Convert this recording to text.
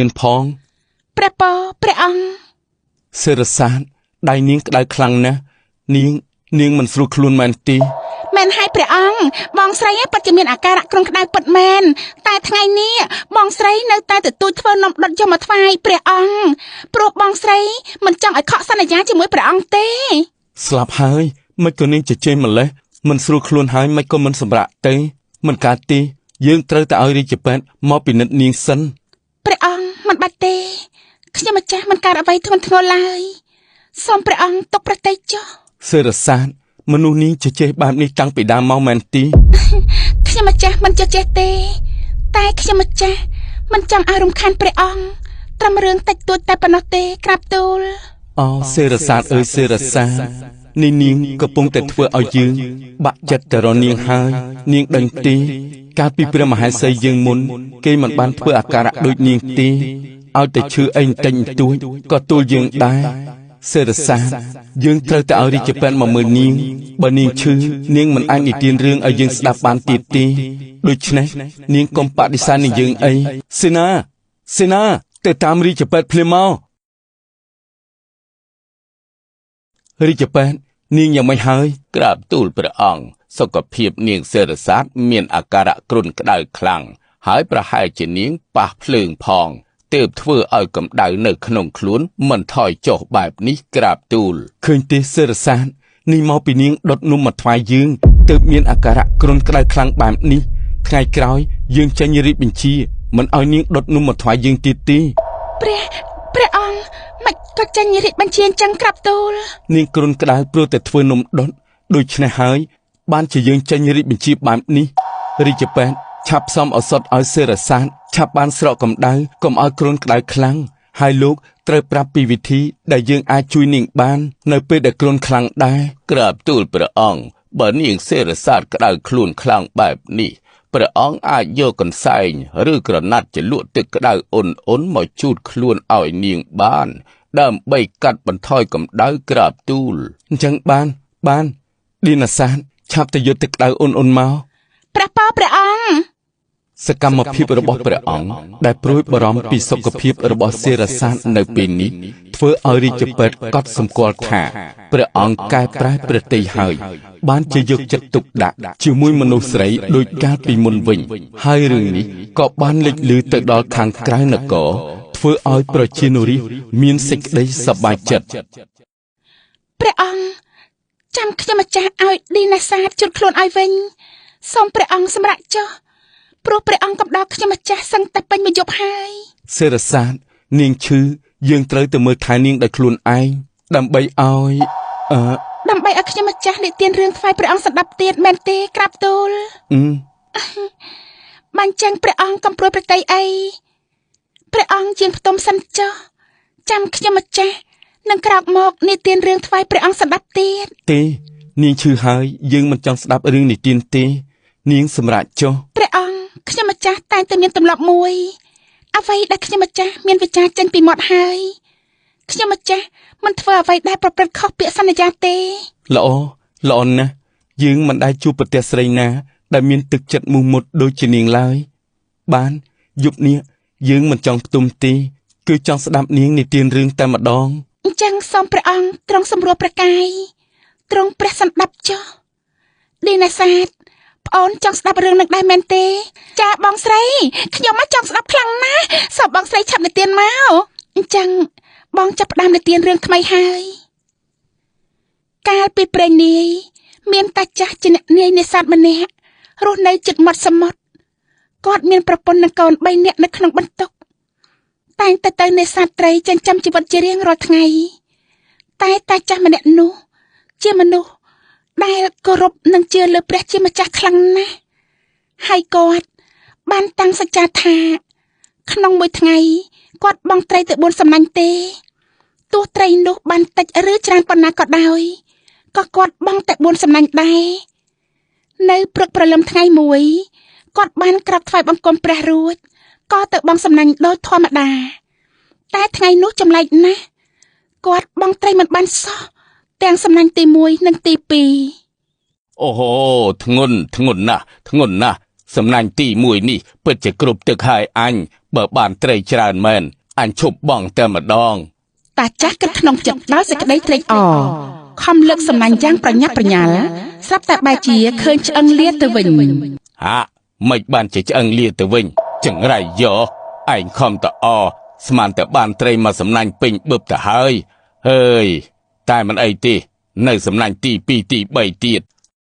មានផងព្រះពរព្រះអង្គសេរសាទដៃនាងក្តៅខ្លាំងណាស់នាងមិនស្រួលខ្លួនមែនទេមែនហើយព្រះអង្គបងស្រីពិតជាមានអាការៈគ្រុនក្តៅពិតមែនតែថ្ងៃនេះបងស្រីនៅតែទទួលធ្វើនំដុតយកមកថ្វាយព្រះអង្គព្រោះបងស្រីមិនចង់ឲ្យខកសន្យាជាមួយព្រះអង្គទេស្លាប់ហើយមិនក៏នាងជជែកម្លេះមិនស្រួលខ្លួនហើយមិនក៏មិនសម្រាកទេមិនកើតទេយើងត្រូវតែឲ្យរាជពេទ្យមកពិនិត្យនាងសិនព្រះអង្គមិនបាច់ទេខ្ញុំម្ចាស់មិនកើតអ្វីធ្ងន់ធ្ងរឡើយសូមព្រះអង្គទុកប្រតិចចុះសេរសាទមនុស្សនេះជជែកបែបនេះតាំងពីដើមមកមែនទេខ្ញុំម្ចាស់មិនជជែកទេតែខ្ញុំម្ចាស់មិនចង់ឲ្យរំខានព្រះអង្គត្រឹមរឿងតិចតួចតែប៉ុណ្ណោះទេក្រាបទូលអូសេរសាទអើយសេរសាទនេះនាងកំពុងតែធ្វើឲ្យយើងបាក់ចិត្តទៅរនាងហើយនាងដឹងទេកាលពីព្រះមហេសីយើងមុនគេមិនបានធ្វើអាការៈដូចនាងទេឲ្យតែឈឺអីបន្តិចបន្តួចក៏ទូលយើងដែរសេរសាទយើងត្រូវតែឲ្យរាជពេទ្យមកមើលនាងបើនាងឈឺនាងមិនអាចនិទានរឿងឲ្យយើងស្ដាប់បានទៀតទេដូច្នេះនាងកុំបដិសេធនឹងយើងអីសេនាទៅតាមរាជពេទ្យភ្លាមមករាជពេទ្យនាងយ៉ាងម៉េចហើយក្រាបទូលព្រះអង្គសុខភាពនាងសេរសាទមានអាការៈគ្រុនក្តៅខ្លាំងហើយប្រហែលជានាងប៉ះភ្លើងផងទើបធ្វើឲ្យកម្ដៅនៅក្នុងខ្លួនមិនថយចុះបែបនេះក្រាបទូលឃើញទេសេរសាទនេះមកពីនាងដុតនំមកថ្វាយយើងទើបមានអាការៈគ្រុនក្តៅខ្លាំងបែបនេះថ្ងៃក្រោយយើងចេញរាជបញ្ជាមិនឲ្យនាងដុតនំមកថ្វាយយើងទៀតទេព្រះអង្គមិនក៏ចេញរាជបញ្ជាអញ្ចឹងក្រាបទូលនាងគ្រុនក្តៅព្រោះតែធ្វើនំដុតដូច្នេះហើយបានជាយើងចេញរាជបញ្ជាបែបនេះរាជពេទ្យឆាប់ផ្សំឱសថឲ្យសេរសាទឆាប់បានស្រកកម្ដៅកុំឲ្យគ្រុនក្តៅខ្លាំងហើយលោកត្រូវប្រាប់ពីវិធីដែលយើងអាចជួយនាងបាននៅពេលដែលគ្រុនខ្លាំងដែរក្រាបទូលព្រះអង្គបើនាងសេរសាទក្តៅខ្លួនខ្លាំងបែបនេះព្រះអង្គអាចយកកន្សែងឬក្រណាត់ជ្រលក់ទឹកក្តៅអ៊ុនមកជូតខ្លួនឲ្យនាងបានដើម្បីកាត់បន្ថយកម្ដៅក្រាបទូលអញ្ចឹងបានឌីណាសាទឆាប់ទៅយកទឹកក្តៅអ៊ុនមកព្រះពរព្រះអង្គសកម្មភាពរបស់ព្រះអង្គដែលព្រួយបារម្ភពីសុខភាពរបស់សេរសាទនៅពេលនេះធ្វើឲ្យរាជពេទ្យកត់សម្គាល់ថាព្រះអង្គកែប្រែព្រះទ័យហើយបានជាយកចិត្តទុកដាក់ជាមួយមនុស្សស្រីដោយកាលពីមុនវិញហើយរឿងនេះក៏បានលេចលឺទៅដល់ខាងក្រៅនគរធ្វើឲ្យប្រជានុរាស្ត្រមានសេចក្តីសប្បាយចិត្តព្រះអង្គចាំខ្ញុំម្ចាស់ឲ្យឌីណាសាទជូតខ្លួនឲ្យវិញសូមព្រះអង្គសម្រេចចុះព្រោះព្រះអង្គកំដរខ្ញុំម្ចាស់សឹងតែពេញមួយយប់ហើយសេរសាទនាងឈឺយើងត្រូវទៅមើលថែនាងដោយខ្លួនឯងដើម្បីឲ្យខ្ញុំម្ចាស់និទានរឿងថ្វាយព្រះអង្គស្ដាប់ទៀតមែនទេក្រាបទូលបាញ់ចឹងព្រះអង្គកំព្រួយប្រតិយអីព្រះអង្គជាងផ្ទុំសិនចុះចាំខ្ញុំម្ចាស់នឹងក្រោកមកនិទានរឿងថ្វាយព្រះអង្គស្ដាប់ទៀតទេនាងឈឺហើយយើងមិនចង់ស្ដាប់រឿងនិទានទេនាងសម្រាប់ចុះព្រះអង្គខ្ញុំម្ចាស់តែងតែមានទម្លាប់មួយអ្វីដែលខ្ញុំម្ចាស់មានវិចារចេញពីមាត់ហើយខ្ញុំម្ចាស់មិនធ្វើអ្វីដែលប្រព្រឹត្តខុសពាក្យសន្យាទេល្អណាស់យើងមិនដែលជួបប្រទះស្រីណាដែលមានទឹកចិត្តមោះមុតដូចជានាងឡើយបានយប់នេះយើងមិនចង់ផ្ទុំទេគឺចង់ស្ដាប់នាងនិទានរឿងតែម្ដងអញ្ចឹងសូមព្រះអង្គទ្រង់សម្រួលព្រះកាយទ្រង់ព្រះសម្ដាប់ចុះឌីណាសាទប្អូនចង់ស្ដាប់រឿងនឹងដែរមែនទេចាបងស្រីខ្ញុំមកចង់ស្ដាប់ខ្លាំងណាស់សូមបងស្រីឆាប់និទានមកអញ្ចឹងបងចាប់ផ្ដើមនិទានរឿងថ្មីហើយកាលពីព្រេងនាយមានតាចាស់ជាអ្នកនាយនេសាទម្នាក់រស់នៅជិតមាត់សមុទ្រគាត់មានប្រពន្ធនិងកូន3នាក់នៅក្នុងបន្ទប់តែងតែទៅនេសាទត្រីចិញ្ចឹមជីវិតជារៀងរាល់ថ្ងៃតែតាចាស់ម្នាក់នោះជាមនុស្សដែលគោរពនិងជឿលើព្រះជាម្ចាស់ខ្លាំងណាស់ហើយគាត់បានតាំងសច្ចាថាក្នុងមួយថ្ងៃគាត់បង់ត្រីទៅ4សំណាញ់ទេទោះត្រីនោះបានតិចឬច្រើនប៉ុណ្ណាក៏ដោយក៏គាត់បង់តែ4សំណាញ់ដែរនៅព្រឹកព្រលឹមថ្ងៃមួយគាត់បានក្រាបថ្វាយបង្គំព្រះរួចក៏ទៅបង់សំណាញ់ដោយធម្មតាតែថ្ងៃនោះចម្លែកណាស់គាត់បង់ត្រីមិនបានសោះទាំងសំណាញ់ទី1និងទី2អូហូធ្ងន់ណាស់ សំណាញ់ទី1នេះពិតជាគ្រប់ទឹកហើយអញបើបានត្រីច្រើនមែនអញឈប់បងតែម្ដង តាចាស់គិតក្នុងចិត្តដោយសេចក្តីត្រេកអរខំលើកសំណាញ់យ៉ាងប្រញាប់ប្រញាល់ស្រាប់តែបែរជាឃើញឆ្អឹងលាទៅវិញ ហាមិនបានជាឆ្អឹងលាទៅវិញចង្រៃយោឯងខំតអស្មានតែបានត្រីមកសំណាញ់ពេញបឹបទៅហើយហើយតែមិនអីទេនៅសំណាញ់ទី2ទី3ទៀត